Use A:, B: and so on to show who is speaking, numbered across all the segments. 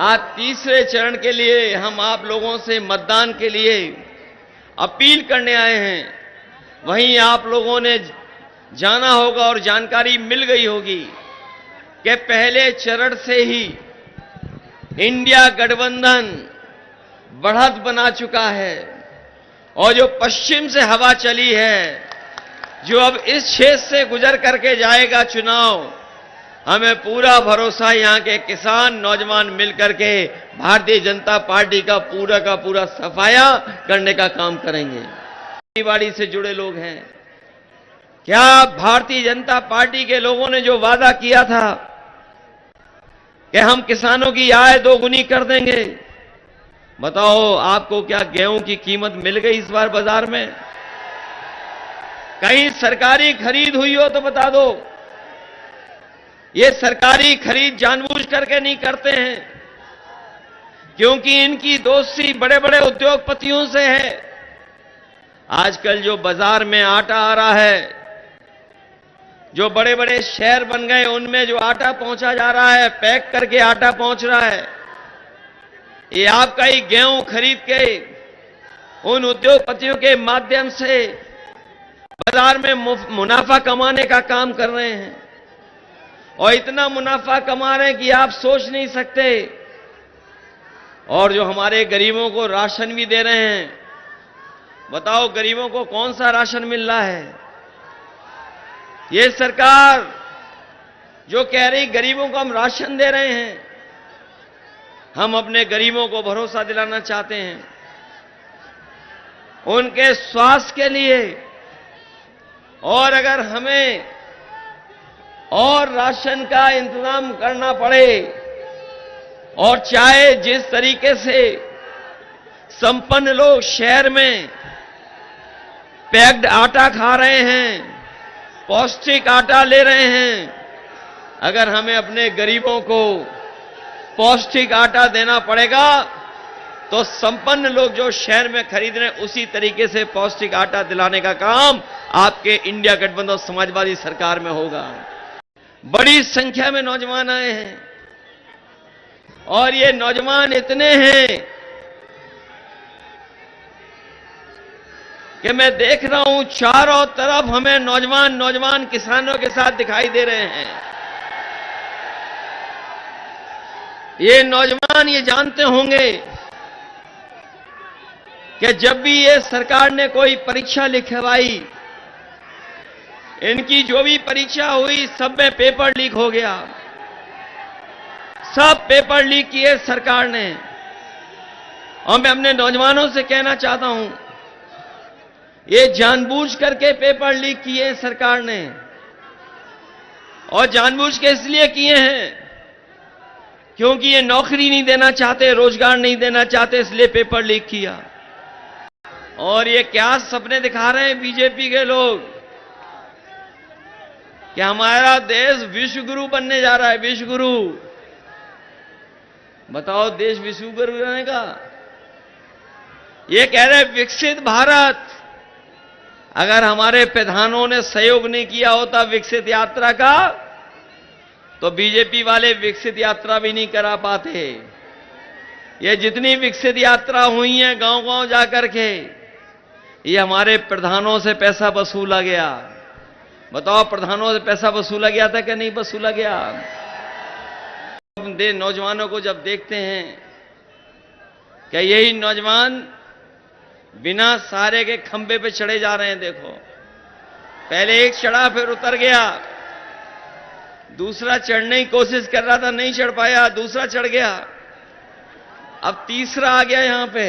A: आज तीसरे चरण के लिए हम आप लोगों से मतदान के लिए अपील करने आए हैं। वहीं आप लोगों ने जाना होगा और जानकारी मिल गई होगी कि पहले चरण से ही इंडिया गठबंधन बढ़त बना चुका है और जो पश्चिम से हवा चली है, जो अब इस क्षेत्र से गुजर करके जाएगा चुनाव, हमें पूरा भरोसा यहां के किसान नौजवान मिलकर के भारतीय जनता पार्टी का पूरा सफाया करने का काम करेंगे। खेतीबाड़ी से जुड़े लोग हैं, क्या भारतीय जनता पार्टी के लोगों ने जो वादा किया था कि हम किसानों की आय दोगुनी कर देंगे, बताओ आपको क्या गेहूं की कीमत मिल गई इस बार बाजार में? कहीं सरकारी खरीद हुई हो तो बता दो। ये सरकारी खरीद जानबूझ करके नहीं करते हैं, क्योंकि इनकी दोस्ती बड़े बड़े उद्योगपतियों से है। आजकल जो बाजार में आटा आ रहा है, जो बड़े बड़े शहर बन गए उनमें जो आटा पहुंचा जा रहा है, पैक करके आटा पहुंच रहा है, ये आपका ही गेहूं खरीद के उन उद्योगपतियों के माध्यम से बाजार में मुनाफा कमाने का काम कर रहे हैं और इतना मुनाफा कमा रहे हैं कि आप सोच नहीं सकते। और जो हमारे गरीबों को राशन भी दे रहे हैं, बताओ गरीबों को कौन सा राशन मिल रहा है? ये सरकार जो कह रही गरीबों को हम राशन दे रहे हैं, हम अपने गरीबों को भरोसा दिलाना चाहते हैं उनके स्वास्थ्य के लिए। और अगर हमें और राशन का इंतजाम करना पड़े, और चाहे जिस तरीके से संपन्न लोग शहर में पैक्ड आटा खा रहे हैं, पौष्टिक आटा ले रहे हैं, अगर हमें अपने गरीबों को पौष्टिक आटा देना पड़ेगा तो संपन्न लोग जो शहर में खरीद रहे हैं उसी तरीके से पौष्टिक आटा दिलाने का काम आपके इंडिया गठबंधन और समाजवादी सरकार में होगा। बड़ी संख्या में नौजवान आए हैं और ये नौजवान इतने हैं कि मैं देख रहा हूं चारों तरफ हमें नौजवान किसानों के साथ दिखाई दे रहे हैं। ये नौजवान ये जानते होंगे कि जब भी ये सरकार ने कोई परीक्षा लिखवाई, इनकी जो भी परीक्षा हुई सब में पेपर लीक हो गया, सब पेपर लीक किए सरकार ने। और मैं अपने नौजवानों से कहना चाहता हूं, ये जानबूझ करके पेपर लीक किए सरकार ने, और जानबूझ के इसलिए किए हैं क्योंकि ये नौकरी नहीं देना चाहते, रोजगार नहीं देना चाहते, इसलिए पेपर लीक किया। और ये क्या सपने दिखा रहे हैं बीजेपी के लोग कि हमारा देश विश्व गुरु बनने जा रहा है, विश्व गुरु। बताओ देश विश्व गुरु बनेगा? ये कह रहे विकसित भारत। अगर हमारे प्रधानों ने सहयोग नहीं किया होता विकसित यात्रा का, तो बीजेपी वाले विकसित यात्रा भी नहीं करा पाते। ये जितनी विकसित यात्रा हुई है गांव-गांव जाकर के, ये हमारे प्रधानों से पैसा वसूला गया। बताओ प्रधानों से पैसा वसूला गया था कि नहीं वसूला गया? नौजवानों को जब देखते हैं कि यही नौजवान बिना सहारे के खंबे पे चढ़े जा रहे हैं, देखो पहले एक चढ़ा फिर उतर गया, दूसरा चढ़ने की कोशिश कर रहा था नहीं चढ़ पाया, दूसरा चढ़ गया, अब तीसरा आ गया यहां पे।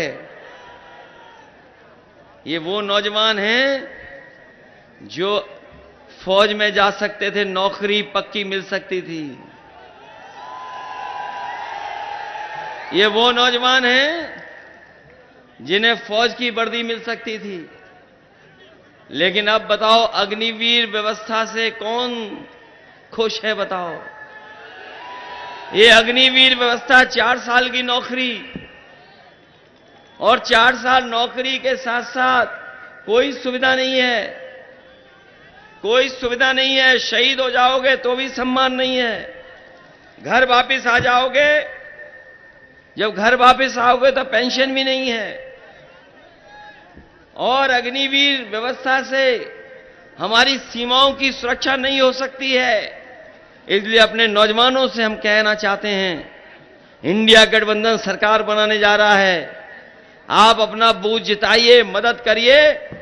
A: ये वो नौजवान हैं जो फौज में जा सकते थे, नौकरी पक्की मिल सकती थी। ये वो नौजवान हैं जिन्हें फौज की वर्दी मिल सकती थी। लेकिन अब बताओ अग्निवीर व्यवस्था से कौन खुश है? बताओ ये अग्निवीर व्यवस्था 4 साल की नौकरी, और 4 साल नौकरी के साथ साथ कोई सुविधा नहीं है, कोई सुविधा नहीं है। शहीद हो जाओगे तो भी सम्मान नहीं है, घर वापस आ जाओगे जब घर वापस आओगे तो पेंशन भी नहीं है। और अग्निवीर व्यवस्था से हमारी सीमाओं की सुरक्षा नहीं हो सकती है। इसलिए अपने नौजवानों से हम कहना चाहते हैं, इंडिया गठबंधन सरकार बनाने जा रहा है, आप अपना बूथ जिताइए, मदद करिए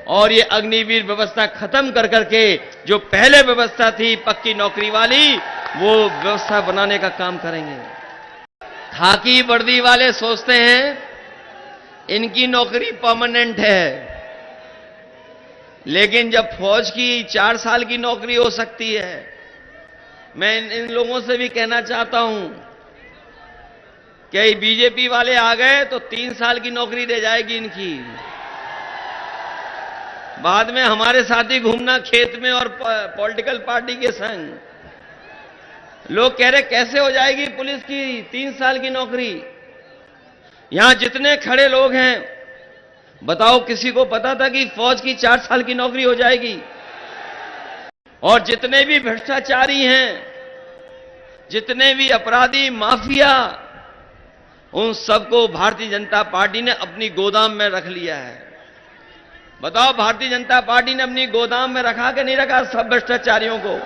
A: और ये अग्निवीर व्यवस्था खत्म कर करके जो पहले व्यवस्था थी पक्की नौकरी वाली, वो व्यवस्था बनाने का काम करेंगे। खाकी वर्दी वाले सोचते हैं इनकी नौकरी परमानेंट है, लेकिन जब फौज की 4 साल की नौकरी हो सकती है। मैं इन लोगों से भी कहना चाहता हूं कि बीजेपी वाले आ गए तो 3 साल की नौकरी दे जाएगी इनकी। बाद में हमारे साथ ही घूमना खेत में और पॉलिटिकल पार्टी के संग। लोग कह रहे कैसे हो जाएगी पुलिस की 3 साल की नौकरी। यहां जितने खड़े लोग हैं, बताओ किसी को पता था कि फौज की 4 साल की नौकरी हो जाएगी? और जितने भी भ्रष्टाचारी हैं, जितने भी अपराधी माफिया, उन सबको भारतीय जनता पार्टी ने अपनी गोदाम में रख लिया है। बताओ भारतीय जनता पार्टी ने अपनी गोदाम में रखा कि नहीं रखा सब भ्रष्टाचारियों को?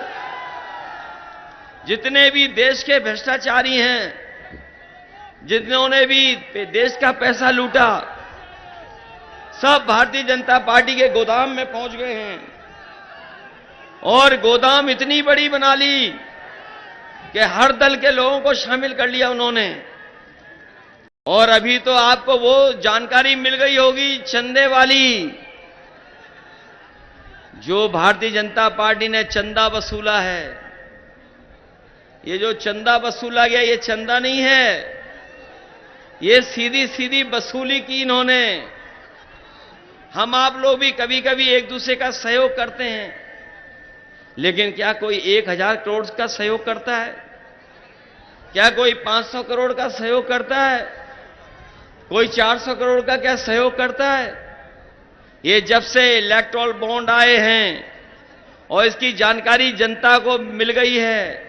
A: जितने भी देश के भ्रष्टाचारी हैं, जिन्होंने भी देश का पैसा लूटा, सब भारतीय जनता पार्टी के गोदाम में पहुंच गए हैं। और गोदाम इतनी बड़ी बना ली कि हर दल के लोगों को शामिल कर लिया उन्होंने। और अभी तो आपको वो जानकारी मिल गई होगी चंदे वाली, जो भारतीय जनता पार्टी ने चंदा वसूला है। ये जो चंदा वसूला गया, ये चंदा नहीं है, ये सीधी सीधी वसूली की इन्होंने। हम आप लोग भी कभी कभी एक दूसरे का सहयोग करते हैं, लेकिन क्या कोई 1000 करोड़ का सहयोग करता है? क्या कोई 500 करोड़ का सहयोग करता है? कोई 400 करोड़ का क्या सहयोग करता है? ये जब से इलेक्टोरल बॉन्ड आए हैं और इसकी जानकारी जनता को मिल गई है,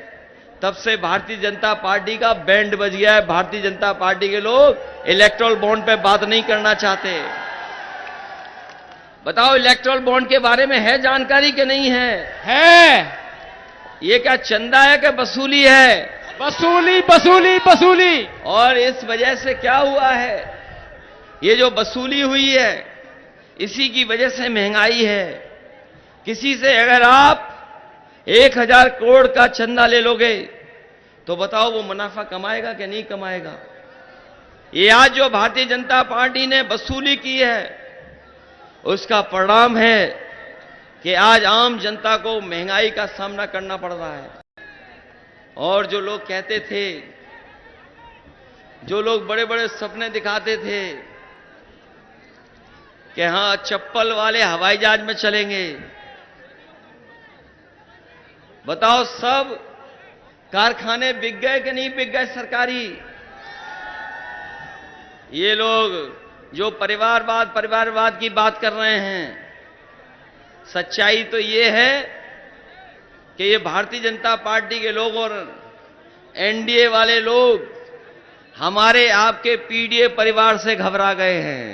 A: तब से भारतीय जनता पार्टी का बैंड बज गया है। भारतीय जनता पार्टी के लोग इलेक्टोरल बॉन्ड पे बात नहीं करना चाहते। बताओ इलेक्टोरल बॉन्ड के बारे में है जानकारी कि नहीं है?
B: है।
A: ये क्या चंदा है कि वसूली है?
B: वसूली वसूली वसूली।
A: और इस वजह से क्या हुआ है, ये जो वसूली हुई है, इसी की वजह से महंगाई है। किसी से अगर आप 1000 करोड़ का चंदा ले लोगे तो बताओ वो मुनाफा कमाएगा कि नहीं कमाएगा? ये आज जो भारतीय जनता पार्टी ने वसूली की है, उसका परिणाम है कि आज आम जनता को महंगाई का सामना करना पड़ रहा है। और जो लोग कहते थे, जो लोग बड़े बड़े सपने दिखाते थे कि हां चप्पल वाले हवाई जहाज में चलेंगे, बताओ सब कारखाने बिक गए कि नहीं बिक गए सरकारी? ये लोग जो परिवारवाद की बात कर रहे हैं, सच्चाई तो ये है कि ये भारतीय जनता पार्टी के लोग और एनडीए वाले लोग हमारे आपके पीडीए परिवार से घबरा गए हैं।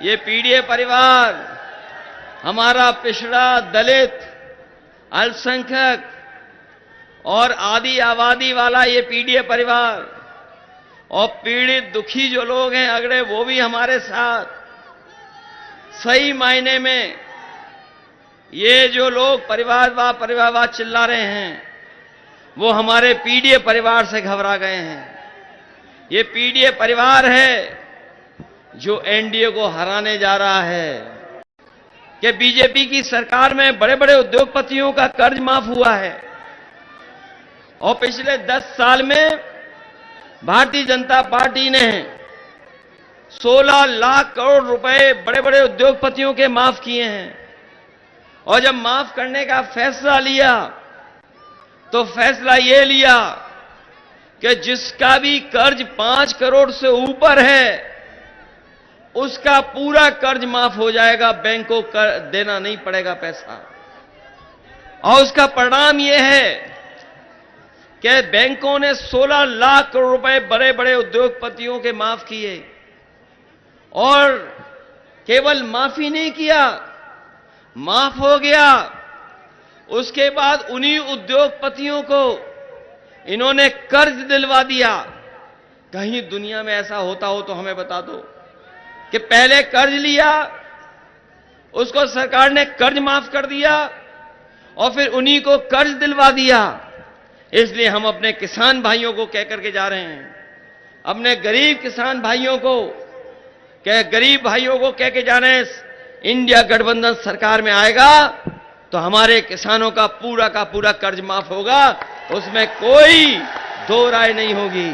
A: ये पीडीए परिवार हमारा पिछड़ा, दलित, अल्पसंख्यक और आदि आबादी वाला ये पीडीए परिवार, और पीड़ित दुखी जो लोग हैं अगड़े, वो भी हमारे साथ। सही मायने में ये जो लोग परिवारवाद चिल्ला रहे हैं, वो हमारे पीडीए परिवार से घबरा गए हैं। ये पीडीए परिवार है जो एनडीए को हराने जा रहा है। कि बीजेपी की सरकार में बड़े बड़े उद्योगपतियों का कर्ज माफ हुआ है, और पिछले 10 साल में भारतीय जनता पार्टी ने 16 लाख करोड़ रुपए बड़े बड़े उद्योगपतियों के माफ किए हैं। और जब माफ करने का फैसला लिया तो फैसला यह लिया कि जिसका भी कर्ज 5 करोड़ से ऊपर है, उसका पूरा कर्ज माफ हो जाएगा, बैंक को देना नहीं पड़ेगा पैसा। और उसका परिणाम यह है कि बैंकों ने 16 लाख करोड़ रुपए बड़े बड़े उद्योगपतियों के माफ किए, और केवल माफी नहीं किया, माफ हो गया, उसके बाद उन्हीं उद्योगपतियों को इन्होंने कर्ज दिलवा दिया। कहीं दुनिया में ऐसा होता हो तो हमें बता दो कि पहले कर्ज लिया, उसको सरकार ने कर्ज माफ कर दिया और फिर उन्हीं को कर्ज दिलवा दिया। इसलिए हम अपने किसान भाइयों को कह करके जा रहे हैं, अपने गरीब किसान भाइयों को गरीब भाइयों को कह के जा रहे हैं, इंडिया गठबंधन सरकार में आएगा तो हमारे किसानों का पूरा कर्ज माफ होगा, उसमें कोई दो राय नहीं होगी।